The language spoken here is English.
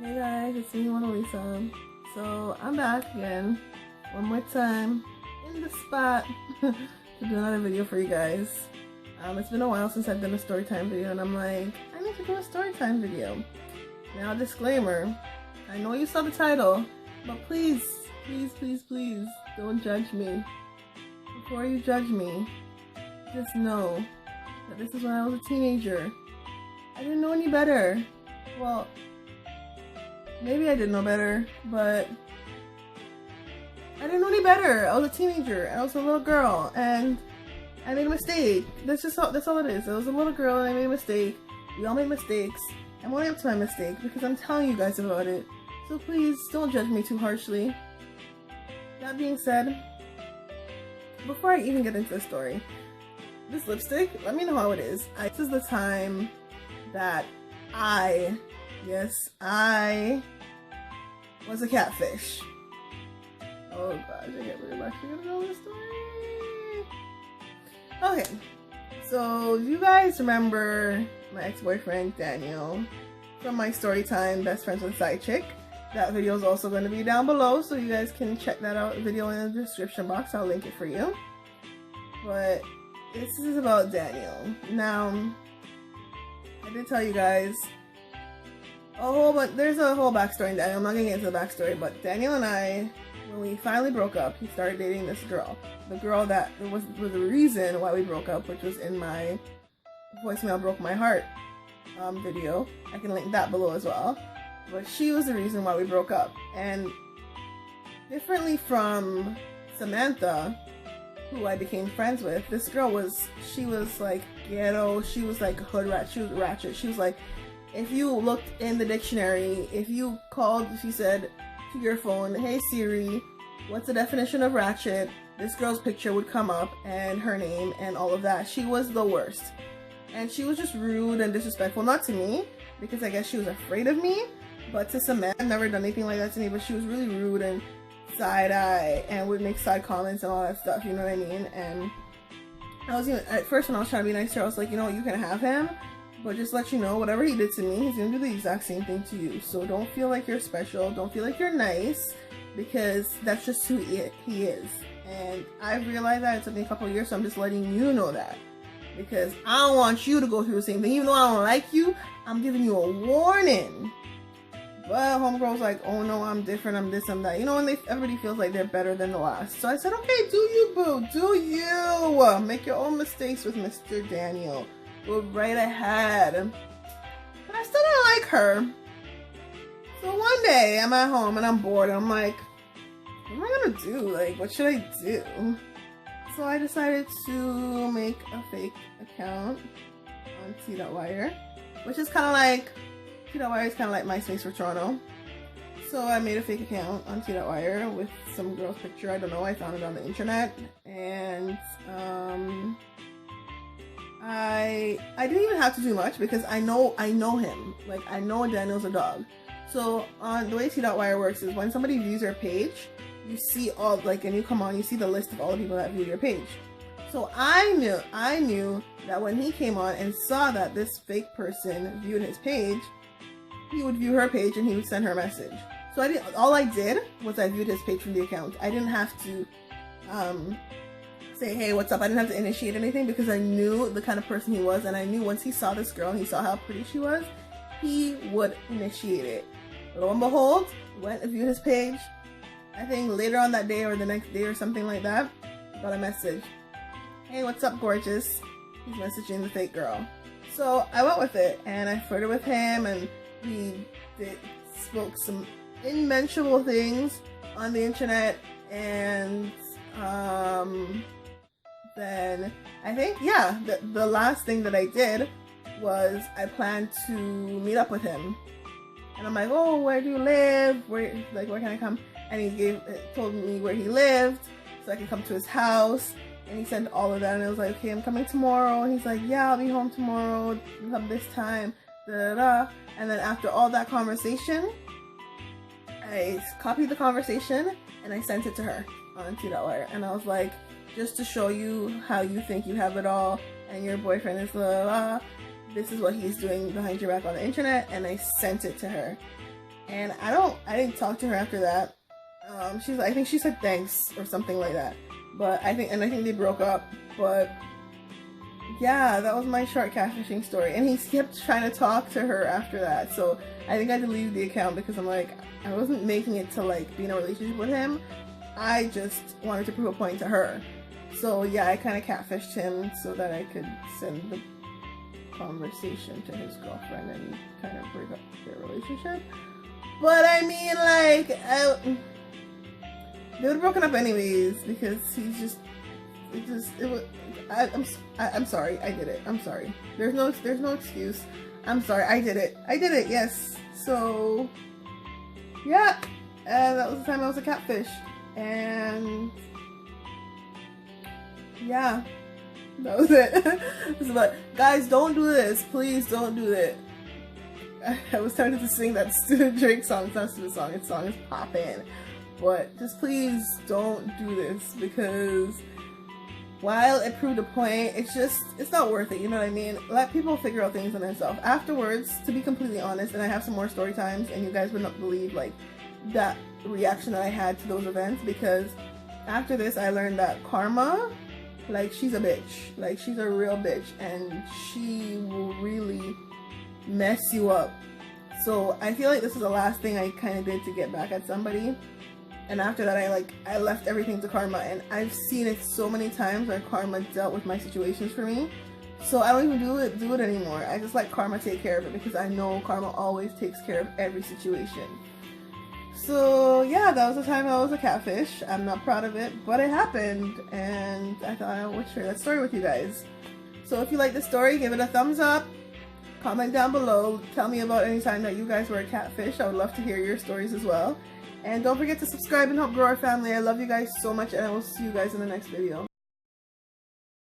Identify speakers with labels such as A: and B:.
A: Hey guys, it's me, Lisa. So I'm back again, one more time, in the spot to do another video for you guys. It's been a while since I've done a story time video, and I'm like, I need to do a story time video. Now, disclaimer, I know you saw the title, but please, don't judge me. Before you judge me, just know that this is when I was a teenager. I didn't know any better. Well, maybe I did know better, but I didn't know any better. I was a teenager, I was a little girl, and I made a mistake. That's all it is. I was a little girl and I made a mistake. We all make mistakes. I'm owning up to my mistake because I'm telling you guys about it. So please, don't judge me too harshly. That being said, before I even get into the story, this lipstick, let me know how it is. This is the time that I was a catfish. Oh gosh, I can't believe I'm actually gonna know this story. Okay, so you guys remember my ex-boyfriend Daniel from my story time Best Friends with Side Chick? That video is also going to be down below, so you guys can check that out. Video in the description box. I'll link it for you. But this is about Daniel. Now, I did tell you guys there's a whole backstory in Daniel. I'm not gonna get into the backstory, but Daniel and I, when we finally broke up, he started dating this girl. The girl that was the reason why we broke up, which was in my voicemail broke my heart video. I can link that below as well. But she was the reason why we broke up. And differently from Samantha, who I became friends with, this girl she was like ghetto, she was like hood rat, she was ratchet. She was like, if you looked in the dictionary, if you called, she said to your phone, hey Siri, what's the definition of ratchet? This girl's picture would come up and her name and all of that. She was the worst. And she was just rude and disrespectful, not to me, because I guess she was afraid of me, but to Samantha. Never done anything like that to me, but she was really rude and side-eye and would make side comments and all that stuff, you know what I mean? And at first when I was trying to be nice to her, I was like, you know what, you can have him, but just let you know, whatever he did to me, he's gonna do the exact same thing to you. So don't feel like you're special, don't feel like you're nice, because that's just who he is. And I've realized that. It took me a couple of years, so I'm just letting you know that. Because I don't want you to go through the same thing. Even though I don't like you, I'm giving you a warning. But homegirl's like, oh no, I'm different, I'm this, I'm that. You know, when everybody feels like they're better than the last. So I said, okay, do you, boo, do you. Make your own mistakes with Mr. Daniel. Go right ahead. But I still don't like her. So one day, I'm at home and I'm bored. And I'm like, what am I gonna do? Like, what should I do? So I decided to make a fake account on T.Wire, which is kind of like, T.Wire is kind of like MySpace for Toronto. So I made a fake account on T.Wire with some girl's picture. I don't know, I found it on the internet. And I didn't even have to do much because I know him. Like, I know Daniel's a dog. So on the way T.Wire works is when somebody views your page, you see all, like, and you come on, you see the list of all the people that view your page. So I knew that when he came on and saw that this fake person viewed his page, he would view her page and he would send her a message. So all I did was I viewed his page from the account. I didn't have to say, hey, what's up? I didn't have to initiate anything because I knew the kind of person he was, and I knew once he saw this girl and he saw how pretty she was, he would initiate it. Lo and behold, went and viewed his page. I think later on that day or the next day or something like that, got a message. Hey, what's up, gorgeous? He's messaging the fake girl. So I went with it and I flirted with him, and we spoke some unmentionable things on the internet. And then I think, yeah, the last thing that I did was I planned to meet up with him. And I'm like, oh, where do you live? Where can I come? And he told me where he lived so I could come to his house. And he sent all of that, and I was like, okay, I'm coming tomorrow. And he's like, yeah, I'll be home tomorrow, come this time, da da da. And then after all that conversation, I copied the conversation and I sent it to her on T.Wire. And I was like, just to show you how you think you have it all and your boyfriend is la la, this is what he's doing behind your back on the internet. And I sent it to her. and I didn't talk to her after that. I think she said thanks or something like that. But I think they broke up. But yeah, that was my short catfishing story. And he kept trying to talk to her after that. So I think I deleted the account because I'm like, I wasn't making it to like be in a relationship with him. I just wanted to prove a point to her. So yeah, I kind of catfished him so that I could send the conversation to his girlfriend and kind of break up their relationship. But I mean, like, they would have broken up anyways because he's just, I'm sorry, I did it. I'm sorry. There's no excuse. I'm sorry, I did it. Yes. So yeah, that was the time I was a catfish, and yeah, that was it. But guys, don't do this. Please don't do it. I was tempted to sing that stupid Drake song. It's not a stupid song. Its song is poppin'. But just please don't do this, because while it proved a point, it's not worth it. You know what I mean? Let people figure out things on themselves. Afterwards, to be completely honest, and I have some more story times, and you guys would not believe like that reaction that I had to those events, because after this I learned that karma, like, she's a bitch. Like, she's a real bitch, and she will really mess you up. So I feel like this is the last thing I kind of did to get back at somebody. And after that, I left everything to karma, and I've seen it so many times where karma dealt with my situations for me. So I don't even do it anymore. I just let karma take care of it, because I know karma always takes care of every situation. So yeah, that was the time I was a catfish. I'm not proud of it, but it happened, and I thought I would share that story with you guys. So if you like the story, give it a thumbs up. Comment down below. Tell me about any time that you guys were a catfish. I would love to hear your stories as well. And don't forget to subscribe and help grow our family. I love you guys so much, and I will see you guys in the next video.